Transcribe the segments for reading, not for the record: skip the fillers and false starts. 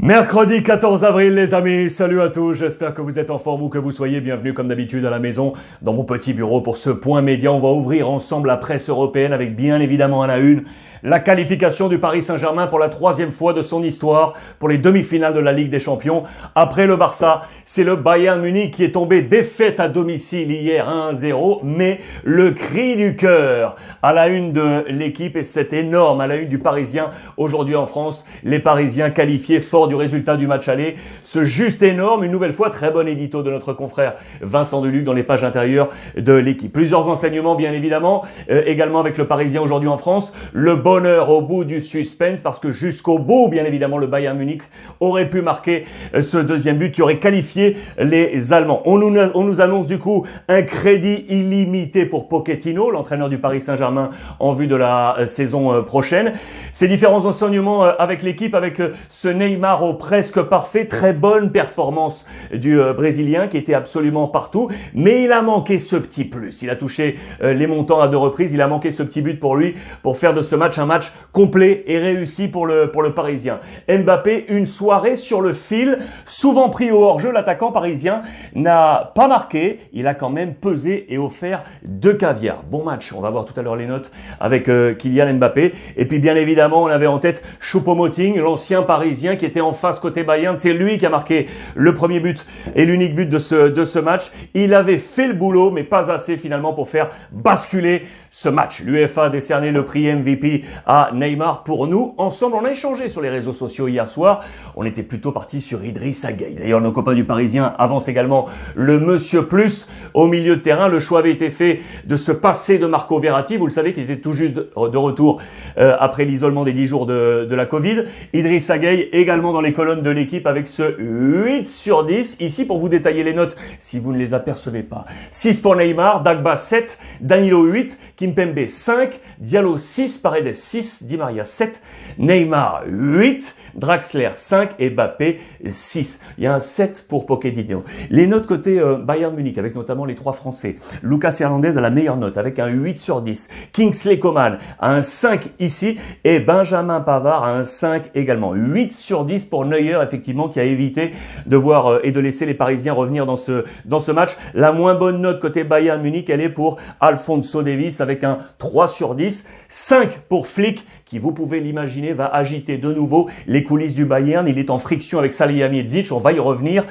Mercredi 14 avril les amis, salut à tous, j'espère que vous êtes en forme ou que vous soyez bienvenus comme d'habitude à la maison dans mon petit bureau pour ce point média. On va ouvrir ensemble la presse européenne avec bien évidemment à la une la qualification du Paris Saint-Germain pour la troisième fois de son histoire pour les demi-finales de la Ligue des Champions. Après le Barça, c'est le Bayern Munich qui est tombé défaite à domicile hier 1-0, mais le cri du cœur à la une de l'équipe et c'est énorme à la une du Parisien aujourd'hui en France. Les Parisiens qualifiés forts du résultat du match aller. Ce juste énorme, une nouvelle fois, très bon édito de notre confrère Vincent Deluc dans les pages intérieures de l'équipe. Plusieurs enseignements bien évidemment, également avec le Parisien aujourd'hui en France. Le bonheur au bout du suspense parce que jusqu'au bout, bien évidemment, le Bayern Munich aurait pu marquer ce deuxième but qui aurait qualifié les Allemands. On nous annonce du coup un crédit illimité pour Pochettino, l'entraîneur du Paris Saint-Germain en vue de la saison prochaine. Ces différents enseignements avec l'équipe, avec ce Neymar au presque parfait, très bonne performance du Brésilien qui était absolument partout, mais il a manqué ce petit plus. Il a touché les montants à deux reprises, il a manqué ce petit but pour lui, pour faire de ce match un match complet et réussi pour le Parisien. Mbappé, une soirée sur le fil, souvent pris au hors-jeu, l'attaquant parisien n'a pas marqué, il a quand même pesé et offert 2 caviars. Bon match, on va voir tout à l'heure les notes avec Kylian Mbappé. Et puis bien évidemment, on avait en tête Choupo-Moting, l'ancien parisien qui était en face côté Bayern. C'est lui qui a marqué le premier but et l'unique but de ce match. Il avait fait le boulot, mais pas assez finalement pour faire basculer ce match. L'UEFA a décerné le prix MVP à Neymar pour nous. Ensemble, on a échangé sur les réseaux sociaux hier soir. On était plutôt parti sur Idrissa Gueye. D'ailleurs, nos copains du Parisien avancent également le Monsieur Plus au milieu de terrain. Le choix avait été fait de se passer de Marco Verratti. Vous le savez qu'il était tout juste de retour après l'isolement des 10 jours de la Covid. Idrissa Gueye également dans les colonnes de l'équipe avec ce 8 sur 10. Ici, pour vous détailler les notes, si vous ne les apercevez pas. 6 pour Neymar, Dagba 7, Danilo 8, Kimpembe 5, Diallo 6, Paredes 6, Di Maria 7, Neymar 8, Draxler 5 et Mbappé 6. Il y a un 7 pour Pochettino. Les notes côté Bayern Munich avec notamment les 3 Français. Lucas Hernandez a la meilleure note avec un 8 sur 10. Kingsley Coman a un 5 ici et Benjamin Pavard a un 5 également. 8 sur 10 pour Neuer effectivement qui a évité de voir et de laisser les Parisiens revenir dans ce match. La moins bonne note côté Bayern Munich, elle est pour Alphonso Davies avec un 3 sur 10. 5 pour Flick qui, vous pouvez l'imaginer, va agiter de nouveau les coulisses du Bayern. Il est en friction avec Salihamidzic, on va y revenir.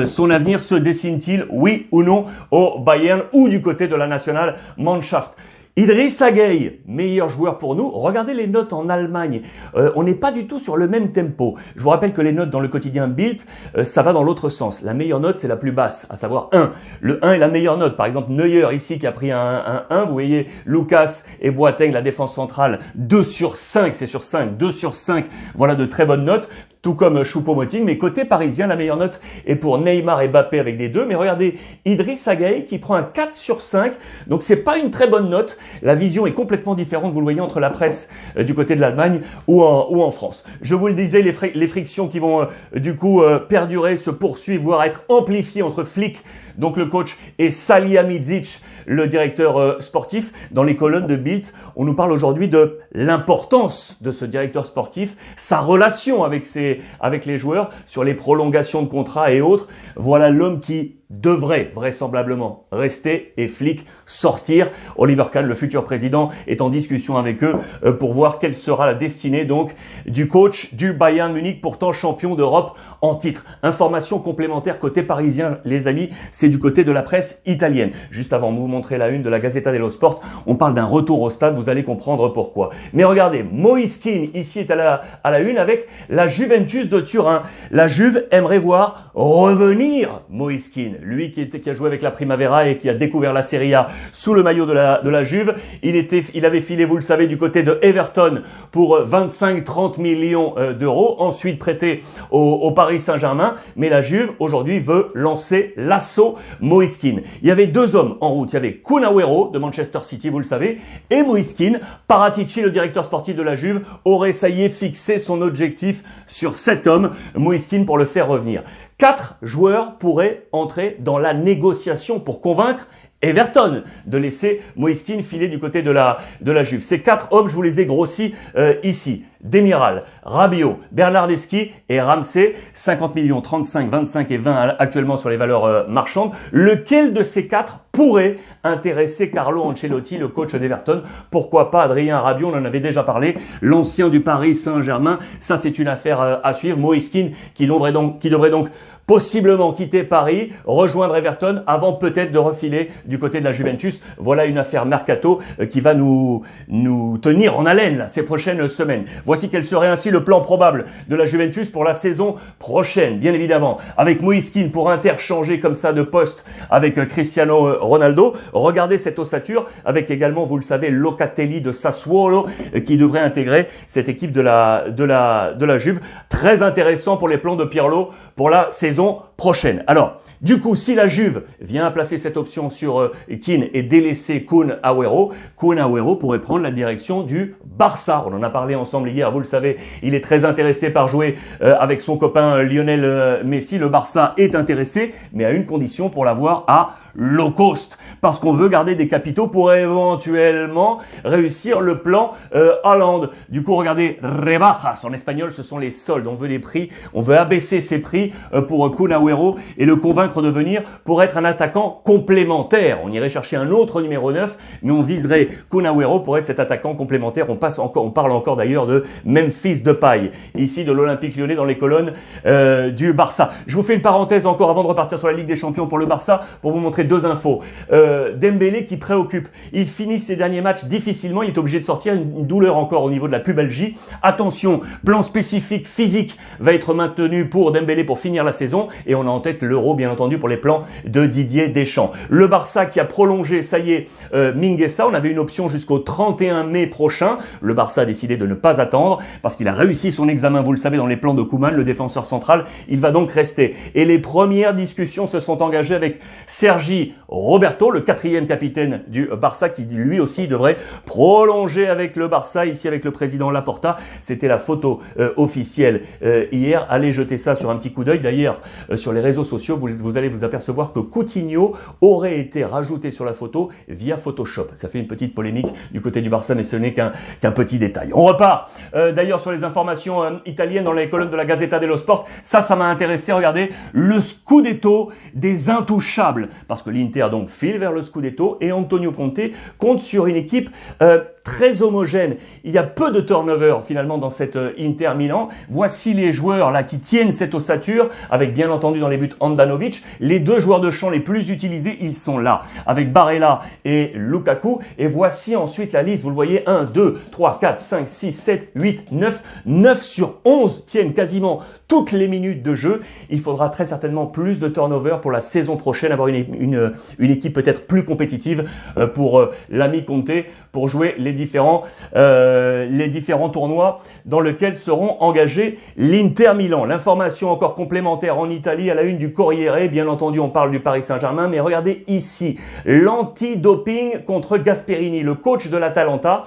Son avenir se dessine-t-il, oui ou non, au Bayern ou du côté de la nationale Mannschaft? Idrissa Gueye, meilleur joueur pour nous. Regardez les notes en Allemagne. On n'est pas du tout sur le même tempo. Je vous rappelle que les notes dans le quotidien Bild, ça va dans l'autre sens. La meilleure note, c'est la plus basse, à savoir 1. Le 1 est la meilleure note. Par exemple, Neuer ici qui a pris un 1. Vous voyez, Lucas et Boateng, la défense centrale, 2 sur 5. C'est sur 5. 2 sur 5. Voilà de très bonnes notes. Tout comme Choupo-Moting, mais côté parisien, la meilleure note est pour Neymar et Mbappé avec des 2. Mais regardez, Idrissa Gueye qui prend un 4 sur 5. Donc c'est pas une très bonne note. La vision est complètement différente, vous le voyez, entre la presse du côté de l'Allemagne ou en France. Je vous le disais, les frictions qui vont du coup perdurer, se poursuivre, voire être amplifiées entre Flick, donc le coach, et Salihamidzic, le directeur sportif. Dans les colonnes de Bild, on nous parle aujourd'hui de l'importance de ce directeur sportif, sa relation avec les joueurs, sur les prolongations de contrats et autres. Voilà l'homme qui devrait vraisemblablement rester et Flick sortir. Oliver Kahn, le futur président, est en discussion avec eux pour voir quelle sera la destinée donc du coach du Bayern Munich, pourtant champion d'Europe en titre. Information complémentaire côté parisien, les amis, c'est du côté de la presse italienne. Juste avant de vous montrer la une de la Gazzetta dello Sport, on parle d'un retour au stade, vous allez comprendre pourquoi. Mais regardez, Moïse Kean ici est à la une avec la Juventus de Turin. La Juve aimerait voir revenir Moïse Kean. Lui qui a joué avec la Primavera et qui a découvert la Serie A sous le maillot de la Juve. Il avait filé, vous le savez, du côté de Everton pour 25-30 millions d'euros. Ensuite prêté au Paris Saint-Germain. Mais la Juve, aujourd'hui, veut lancer l'assaut Moïse Kean. Il y avait 2 hommes en route. Il y avait Kun Agüero de Manchester City, vous le savez, et Moïse Kean. Paratici, le directeur sportif de la Juve, aurait, ça y est, fixé son objectif sur cet homme, Moïse Kean, pour le faire revenir. 4 joueurs pourraient entrer dans la négociation pour convaincre Everton de laisser Moïse Kean filer du côté de la Juve. Ces 4 hommes, je vous les ai grossis ici. Demiral, Rabiot, Bernardeschi et Ramsey, 50 millions, 35, 25 et 20 actuellement sur les valeurs marchandes. Lequel de ces 4 pourrait intéresser Carlo Ancelotti, le coach d'Everton? Pourquoi pas Adrien Rabiot? On en avait déjà parlé, l'ancien du Paris Saint-Germain. Ça, c'est une affaire à suivre. Moïse Kean qui devrait donc possiblement quitter Paris, rejoindre Everton avant peut-être de refiler du côté de la Juventus. Voilà une affaire mercato qui va nous tenir en haleine là, ces prochaines semaines. Voici quel serait ainsi le plan probable de la Juventus pour la saison prochaine, bien évidemment, avec Moïse Kean pour interchanger comme ça de poste avec Cristiano Ronaldo. Regardez cette ossature avec également, vous le savez, Locatelli de Sassuolo qui devrait intégrer cette équipe de la Juve. Très intéressant pour les plans de Pirlo pour la saison prochaine. Alors, du coup, si la Juve vient à placer cette option sur Kean et délaisser Kun Agüero pourrait prendre la direction du Barça. On en a parlé ensemble hier, vous le savez, il est très intéressé par jouer avec son copain Lionel Messi. Le Barça est intéressé, mais à une condition pour l'avoir à low cost, parce qu'on veut garder des capitaux pour éventuellement réussir le plan Haaland. Du coup, regardez, rebajas, en espagnol, ce sont les soldes. On veut des prix, on veut abaisser ces prix pour Kun Agüero et le convaincre de venir pour être un attaquant complémentaire. On irait chercher un autre numéro 9, mais on viserait Kun Agüero pour être cet attaquant complémentaire. On parle encore d'ailleurs de Memphis Depay, ici de l'Olympique Lyonnais dans les colonnes du Barça. Je vous fais une parenthèse encore avant de repartir sur la Ligue des Champions pour le Barça, pour vous montrer 2 infos. Dembélé qui préoccupe. Il finit ses derniers matchs difficilement. Il est obligé de sortir, une douleur encore au niveau de la pubalgie. Attention, plan spécifique physique va être maintenu pour Dembélé pour finir la saison. Et on a en tête l'Euro, bien entendu, pour les plans de Didier Deschamps. Le Barça qui a prolongé, ça y est, Mingueza. On avait une option jusqu'au 31 mai prochain. Le Barça a décidé de ne pas attendre parce qu'il a réussi son examen, vous le savez, dans les plans de Koeman, le défenseur central. Il va donc rester. Et les premières discussions se sont engagées avec Sergi Roberto, le 4e capitaine du Barça, qui lui aussi devrait prolonger avec le Barça, ici avec le président Laporta. C'était la photo officielle hier. Allez jeter ça sur un petit coup d'œil. D'ailleurs, sur les réseaux sociaux, vous allez vous apercevoir que Coutinho aurait été rajouté sur la photo via Photoshop. Ça fait une petite polémique du côté du Barça, mais ce n'est qu'un petit détail. On repart d'ailleurs sur les informations italiennes dans les colonnes de la Gazzetta dello Sport. Ça m'a intéressé. Regardez, le Scudetto des intouchables. Parce que l'Inter donc file vers le Scudetto et Antonio Conte compte sur une équipe très homogène. Il y a peu de turnover finalement dans cette Inter Milan. Voici les joueurs là qui tiennent cette ossature avec bien entendu dans les buts Handanovic. Les 2 joueurs de champ les plus utilisés, ils sont là avec Barella et Lukaku. Et voici ensuite la liste. Vous le voyez, 1, 2, 3, 4, 5, 6, 7, 8, 9. 9 sur 11 tiennent quasiment toutes les minutes de jeu. Il faudra très certainement plus de turnover pour la saison prochaine, avoir une équipe peut-être plus compétitive pour l'ami Conte, pour jouer les différents tournois dans lesquels seront engagés l'Inter Milan. L'information encore complémentaire en Italie à la une du Corriere. Bien entendu, on parle du Paris Saint-Germain, mais regardez ici, l'anti-doping contre Gasperini. Le coach de l'Atalanta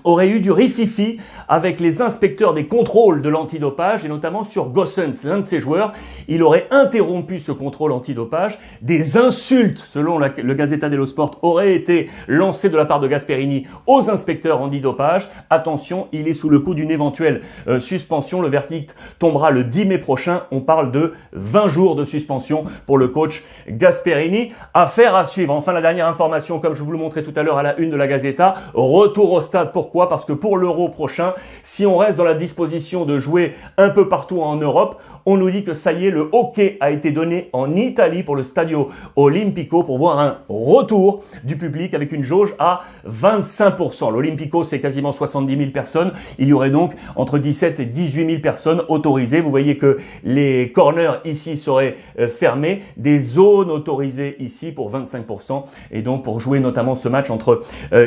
aurait eu du rififi avec les inspecteurs des contrôles de l'antidopage et notamment sur Gossens, l'un de ses joueurs. Il aurait interrompu ce contrôle antidopage. Des insultes, selon le Gazzetta dello Sport, auraient été lancées de la part de Gasperini aux inspecteurs antidopage. Attention, il est sous le coup d'une éventuelle suspension. Le verdict tombera le 10 mai prochain. On parle de 20 jours de suspension pour le coach Gasperini. Affaire à suivre. Enfin, la dernière information, comme je vous le montrais tout à l'heure à la une de la Gazzetta, retour au stade. Pourquoi? Parce que pour l'Euro prochain, si on reste dans la disposition de jouer un peu partout en Europe, on nous dit que ça y est, le hockey a été donné en Italie pour le Stadio Olimpico pour voir un retour du public avec une jauge à 25%. L'Olympico, c'est quasiment 70 000 personnes. Il y aurait donc entre 17 et 18 000 personnes autorisées. Vous voyez que les corners ici seraient fermés, des zones autorisées ici pour 25% et donc pour jouer notamment ce match entre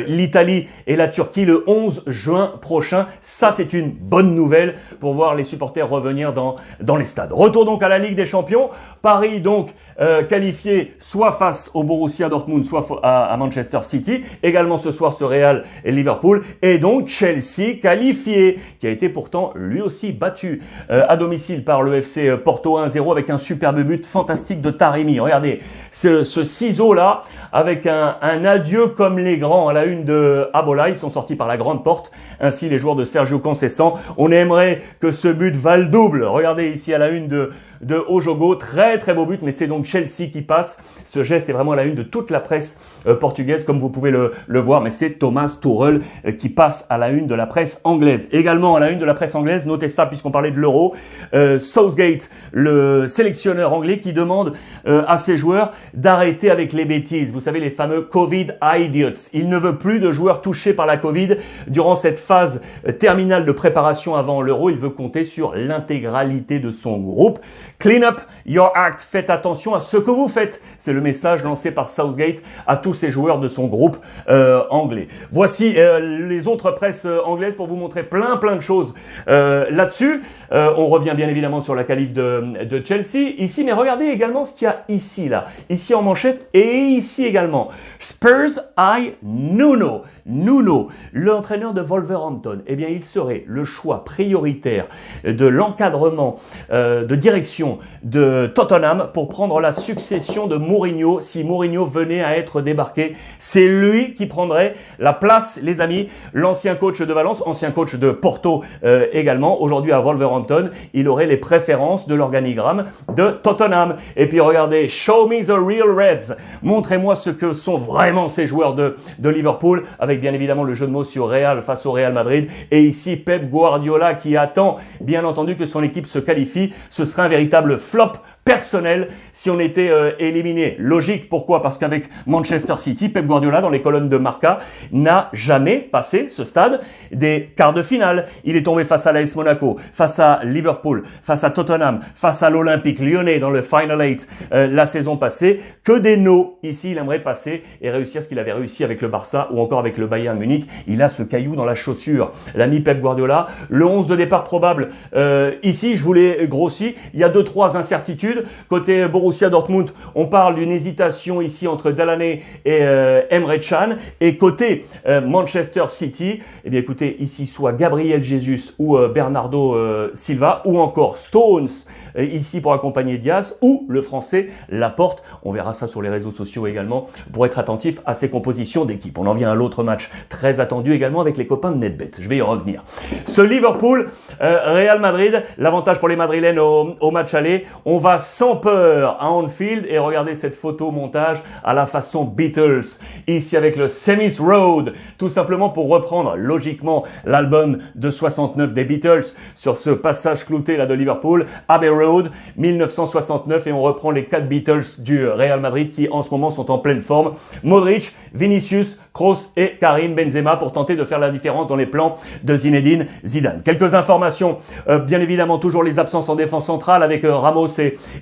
l'Italie et la Turquie le 11 juin prochain. Ça, c'est une bonne nouvelle pour voir les supporters revenir dans les stades. Retour donc à la Ligue des Champions. Paris donc qualifié soit face au Borussia Dortmund, soit à Manchester City. Également ce soir ce Real Real et Liverpool, et donc Chelsea qualifié, qui a été pourtant lui aussi battu à domicile par le FC Porto 1-0 avec un superbe but fantastique de Taremi. Regardez ce ciseau-là avec un adieu comme les grands à la une de Abola. Ils sont sortis par la grande porte, ainsi les joueurs de Sergio Conceição. On aimerait que ce but vale double. Regardez ici à la une de Ojogo, très très beau but, mais c'est donc Chelsea qui passe. Ce geste est vraiment à la une de toute la presse portugaise, comme vous pouvez le voir, mais c'est Thomas Tuchel qui passe à la une de la presse anglaise. Également à la une de la presse anglaise, notez ça puisqu'on parlait de l'Euro, Southgate, le sélectionneur anglais, qui demande à ses joueurs d'arrêter avec les bêtises. Vous savez, les fameux Covid idiots. Il ne veut plus de joueurs touchés par la Covid durant cette phase terminale de préparation avant l'Euro. Il veut compter sur l'intégralité de son groupe. Clean up your act. Faites attention à ce que vous faites. C'est le message lancé par Southgate à tous ces joueurs de son groupe anglais. Voici les autres presses anglaises pour vous montrer plein de choses là-dessus. On revient bien évidemment sur la qualif de Chelsea ici, mais regardez également ce qu'il y a ici, là. Ici en manchette et ici également. Spurs eye Nuno. Nuno, l'entraîneur de Wolverhampton, eh bien il serait le choix prioritaire de l'encadrement de direction de Tottenham pour prendre la succession de Mourinho si Mourinho venait à être débarqué. C'est lui qui prendrait la place, les amis. L'ancien coach de Valence, ancien coach de Porto également, aujourd'hui à Wolverhampton, il aurait les préférences de l'organigramme de Tottenham. Et puis regardez, show me the real Reds. Montrez-moi ce que sont vraiment ces joueurs de Liverpool, avec bien évidemment le jeu de mots sur Real face au Real Madrid. Et ici, Pep Guardiola qui attend bien entendu que son équipe se qualifie. Ce serait un véritable flop personnel si on était éliminé. Logique, pourquoi? Parce qu'avec Manchester City, Pep Guardiola, dans les colonnes de Marca, n'a jamais passé ce stade des quarts de finale. Il est tombé face à l'AS Monaco, face à Liverpool, face à Tottenham, face à l'Olympique Lyonnais dans le Final 8 la saison passée. Que des no. Ici, il aimerait passer et réussir ce qu'il avait réussi avec le Barça ou encore avec le Bayern Munich. Il a ce caillou dans la chaussure. L'ami Pep Guardiola, le 11 de départ probable. Ici, je vous l'ai grossi. Il y a 2-3 incertitudes. Côté Borussia Dortmund, on parle d'une hésitation ici entre Delaney et Emre Can. Et côté Manchester City, eh bien écoutez, ici soit Gabriel Jesus ou Bernardo Silva ou encore Stones ici pour accompagner Diaz ou le français Laporte. On verra ça sur les réseaux sociaux également pour être attentif à ces compositions d'équipe. On en vient à l'autre match très attendu également avec les copains de NetBet. Je vais y revenir. Ce Liverpool, Real Madrid, l'avantage pour les Madrilènes au match aller. On va sans peur à Anfield et regardez cette photo montage à la façon Beatles. Ici avec le Semis Road, tout simplement pour reprendre logiquement l'album de 69 des Beatles sur ce passage clouté là de Liverpool, Abbey Road 1969, et on reprend les 4 Beatles du Real Madrid qui en ce moment sont en pleine forme. Modric, Vinicius, Kroos et Karim Benzema pour tenter de faire la différence dans les plans de Zinedine Zidane. Quelques informations, bien évidemment toujours les absences en défense centrale avec Ramos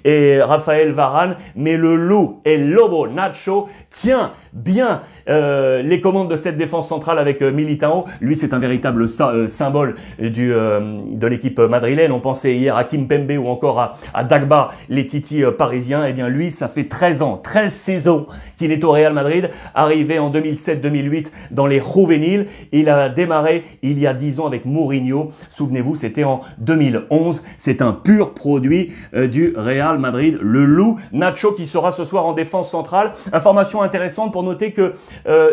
et Raphaël Varane, mais le loup et Lobo Nacho tient bien les commandes de cette défense centrale avec Militao. Lui, c'est un véritable symbole de l'équipe madrilène. On pensait hier à Kimpembe ou encore à Dagba, les titis parisiens. Eh bien, lui, ça fait 13 ans, 13 saisons qu'il est au Real Madrid, arrivé en 2007-2008 dans les juvéniles. Il a démarré il y a 10 ans avec Mourinho. Souvenez-vous, c'était en 2011. C'est un pur produit du Real Madrid. Le loup Nacho qui sera ce soir en défense centrale. Information intéressante pour noter que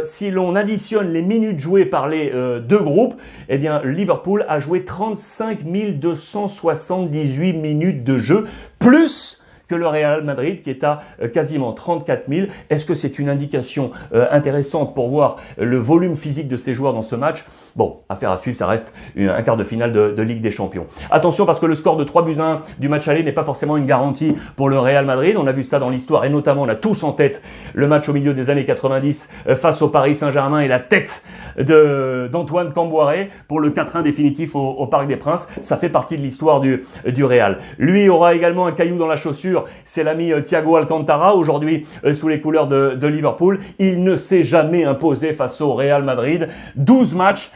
si l'on additionne les minutes jouées par les deux groupes, eh bien Liverpool a joué 35 278 minutes de jeu, plus que le Real Madrid qui est à quasiment 34 000. Est-ce que c'est une indication intéressante pour voir le volume physique de ces joueurs dans ce match? Bon, affaire à suivre, ça reste un quart de finale de Ligue des Champions. Attention parce que le score de 3-1 du match aller n'est pas forcément une garantie pour le Real Madrid. On a vu ça dans l'histoire et notamment on a tous en tête le match au milieu des années 90 face au Paris Saint-Germain et la tête d'Antoine Camboiré pour le 4-1 définitif au Parc des Princes. Ça fait partie de l'histoire du Real. Lui aura également un caillou dans la chaussure sûr, c'est l'ami Thiago Alcantara, aujourd'hui sous les couleurs de Liverpool. Il ne s'est jamais imposé face au Real Madrid. 12 matchs,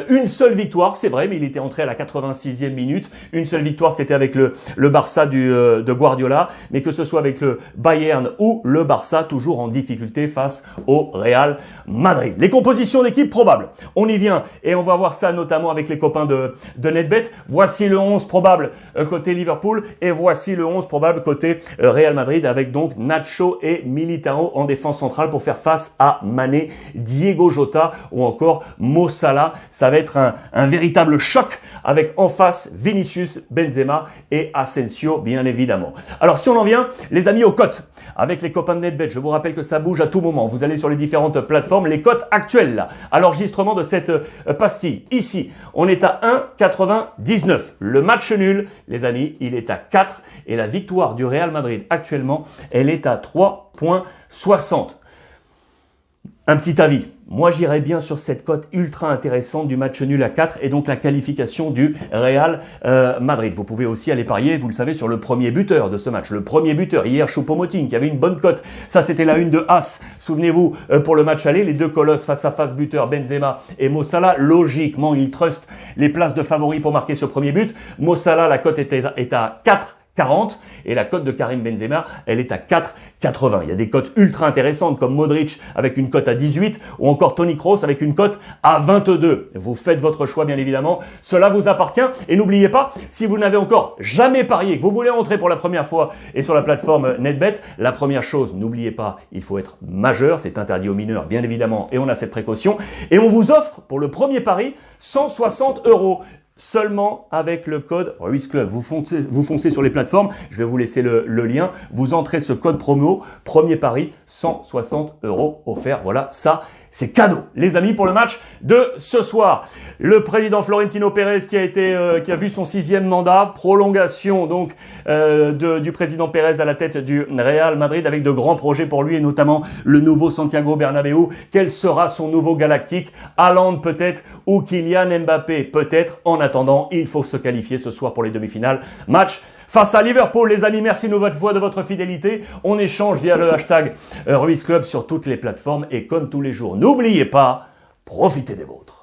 une seule victoire, c'est vrai, mais il était entré à la 86e minute. Une seule victoire, c'était avec le Barça de Guardiola, mais que ce soit avec le Bayern ou le Barça, toujours en difficulté face au Real Madrid. Les compositions d'équipe probables. On y vient et on va voir ça notamment avec les copains de NetBet. Voici le 11 probable côté Liverpool et voici le 11 probable côté Real Madrid avec donc Nacho et Militao en défense centrale pour faire face à Mané, Diego Jota ou encore Mo Salah. Ça va être un véritable choc avec en face Vinicius, Benzema et Asensio bien évidemment. Alors si on en vient les amis aux cotes avec les copains de NetBet, je vous rappelle que ça bouge à tout moment. Vous allez sur les différentes plateformes, les cotes actuelles là, à l'enregistrement de cette pastille. Ici, on est à 1,99. Le match nul, les amis, il est à 4 et la victoire du Real Madrid actuellement, elle est à 3,60. Un petit avis. Moi, j'irais bien sur cette cote ultra intéressante du match nul à 4 et donc la qualification du Real Madrid. Vous pouvez aussi aller parier, vous le savez, sur le premier buteur de ce match. Le premier buteur, hier, Choupo-Moting, qui avait une bonne cote. Ça, c'était la une de As. Souvenez-vous, pour le match aller, les deux colosses face à face buteurs, Benzema et Mo Salah. Logiquement, ils trustent les places de favoris pour marquer ce premier but. Mo Salah, la cote est à 4,40 et la cote de Karim Benzema, elle est à 4,80. Il y a des cotes ultra intéressantes comme Modric avec une cote à 18 ou encore Toni Kroos avec une cote à 22. Vous faites votre choix bien évidemment, cela vous appartient et n'oubliez pas, si vous n'avez encore jamais parié, que vous voulez entrer pour la première fois et sur la plateforme NetBet, la première chose, n'oubliez pas, il faut être majeur, c'est interdit aux mineurs bien évidemment et on a cette précaution et on vous offre pour le premier pari 160 €. Seulement avec le code Ruiz Club. Vous foncez sur les plateformes, je vais vous laisser le lien. Vous entrez ce code promo, premier pari, 160 € offerts. Voilà, ça, c'est cadeau. Les amis, pour le match de ce soir, le président Florentino Pérez qui a vu son 6e mandat, prolongation donc du président Pérez à la tête du Real Madrid avec de grands projets pour lui et notamment le nouveau Santiago Bernabéu. Quel sera son nouveau galactique? Haaland peut-être ou Kylian Mbappé peut-être. En attendant, il faut se qualifier ce soir pour les demi-finales. Match face à Liverpool, les amis, merci de votre fidélité. On échange via le hashtag Ruiz Club sur toutes les plateformes et comme tous les jours, n'oubliez pas, profitez des vôtres.